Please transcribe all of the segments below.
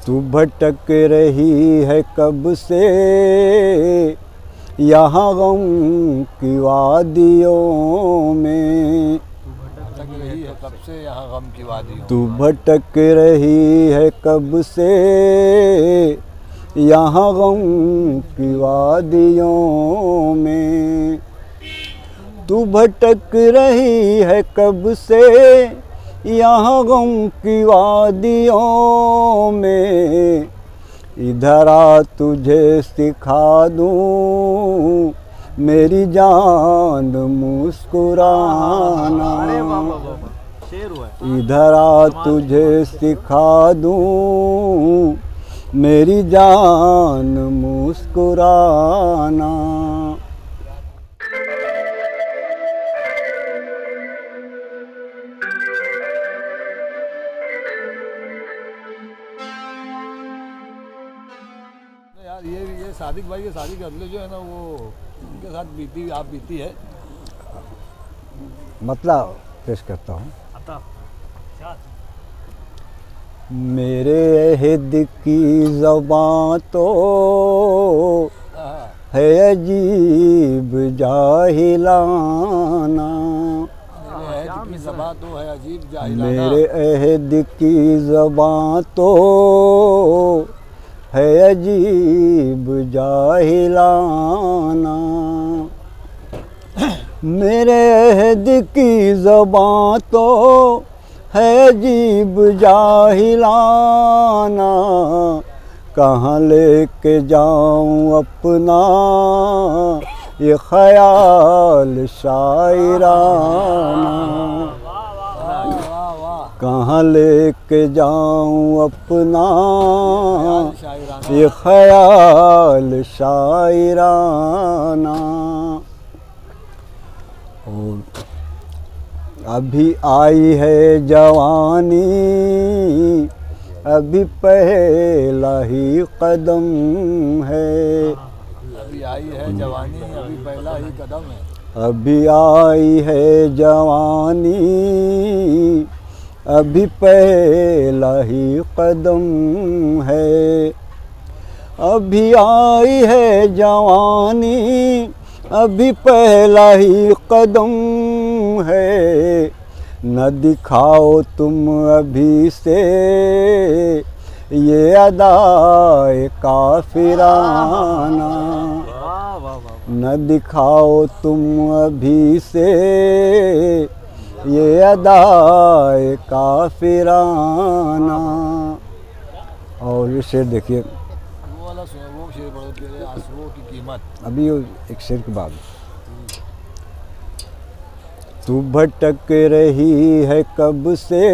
तू भटक रही है कब से यहाँ गम की वादियों में। भटक रही है कब से यहाँ गम की वादियों। तू भटक रही है कब से यहाँ गम की वादियों में। तू भटक रही है कब से यहाँ गम की वादियों में। इधर आ तुझे सिखा दूँ मेरी जान मुस्कुराना। इधर आ तुझे सिखा दूँ मेरी जान मुस्कुराना। यार ये सादिक भाई के शादी के बदले जो है ना वो उनके साथ बीती आप बीती है। मतलब पेश करता हूँ। मेरे अहद की ज़बां तो है अजीब जाहिलाना। मेरे अहद की ज़बां तो है अजीब जाहिलाना। मेरे अहद की ज़बां तो है अजीब जाहिलाना। कहाँ लेके जाऊँ अपना ये ख़याल शायराना। कहाँ लेके जाऊँ अपना ये ख़याल शायराना। और अभी आई है जवानी अभी पहला ही कदम है। अभी आई है जवानी अभी पहला ही कदम है। अभी आई है जवानी अभी पहला ही कदम है। अभी आई है जवानी अभी पहला ही कदम है। न दिखाओ तुम अभी से ये अदाए काफिराना। न दिखाओ तुम अभी से ये अदाए काफिराना। और ये शेर देखिए, वो वाला वो शेर पढ़ो तेरे आंसुओं की कीमत। अभी एक शेर के बाद। तू भटक रही है कब से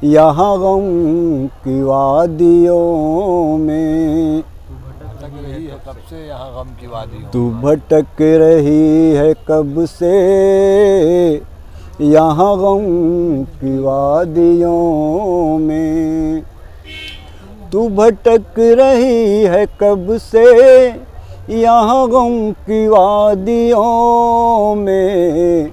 यहाँ गम की वादियों में। भटक रही है कब से यहाँ गम की वादियों। तू भटक रही है कब से यहाँ गम की वादियों में। तू भटक रही है कब से यहाँ गम की वादियों में।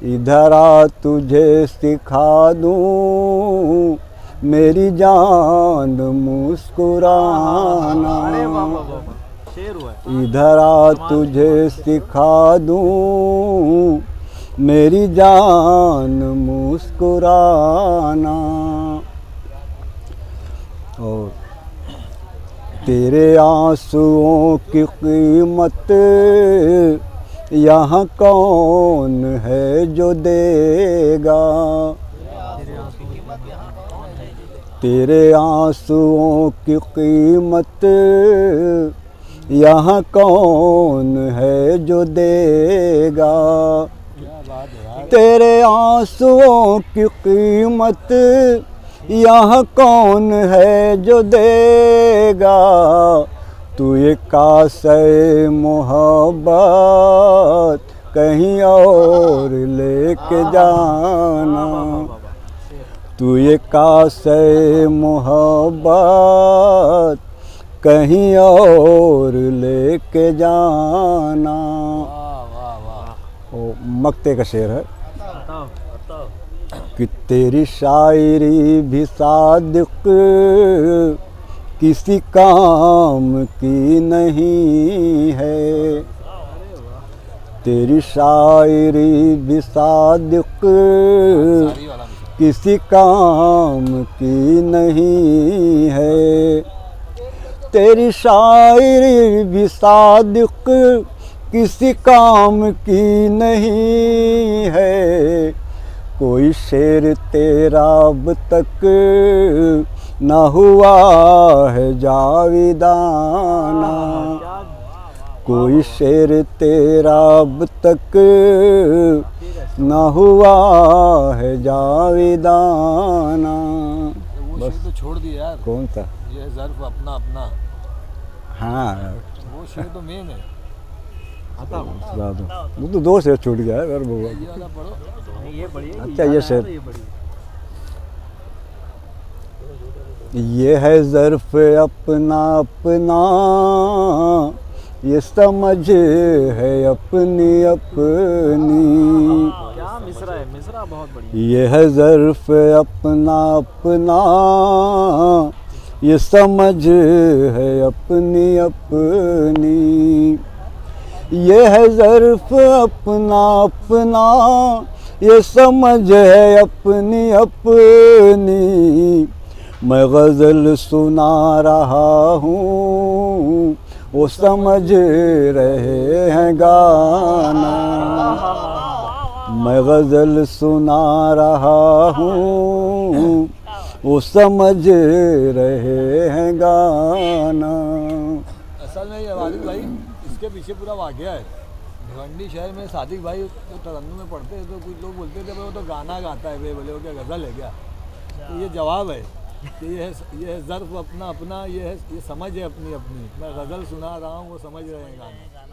इधर आ तुझे सिखा दूँ मेरी जान मुस्कुराना। इधर आ तुझे सिखा दूँ मेरी जान मुस्कुराना। और तेरे आंसुओं की कीमत यहाँ कौन है जो देगा। तेरे आंसुओं की कीमत यहाँ कौन है जो देगा। तेरे आंसुओं की कीमत यहाँ कौन है जो देगा। तू ये कासे मोहब्बत कहीं और लेके जाना। तू ये कासे मोहब्बत कहीं और लेके जाना। वो मक्ते का शेर है। कि तेरी शायरी भी सादिक किसी काम की नहीं है, तेरी शायरी भी सादिक सारी वाला मिसाल। किसी काम की नहीं है, तेरी शायरी भी सादिक किसी काम की नहीं है, कोई शेर तेरा अब तक न हुआ है जाविदाना, कोई शेर तेरा अब तक न हुआ है जाविदाना। वो शेर तो छोड़ दिया यार, कौन सा? ये ज़र्फ अपना अपना, हाँ वो शेर तो मेन है। वो तो दो शेर छूट गया है यार वो। ये वाला पढ़ो। ये बढ़िया। अच्छा ये शेर, ये है ज़र्फ अपना अपना, ये समझ है अपनी अपनी, क्या मिसरा है, मिसरा बहुत बढ़िया। ये है ज़र्फ अपना अपना, ये समझ है अपनी अपनी, ये है ज़र्फ अपना अपना, ये समझ है अपनी अपनी, मैं गज़ल सुना रहा हूँ वो समझ रहे हैं गाना, मैं गज़ल सुना रहा हूँ वो समझ रहे हैं गाना। असल में ये वालिद भाई, इसके पीछे पूरा वाक़या है। भिवंडी शहर में सादिक भाई तो तरन्नुम में पढ़ते हैं, तो कुछ लोग बोलते थे वो तो गाना गाता है, वे बोले वो क्या गज़ल है क्या? तो ये जवाब है कि ये है ज़र्फ अपना अपना, ये समझ है अपनी अपनी, मैं गज़ल सुना रहा हूँ वो समझ रहे हैं गाना।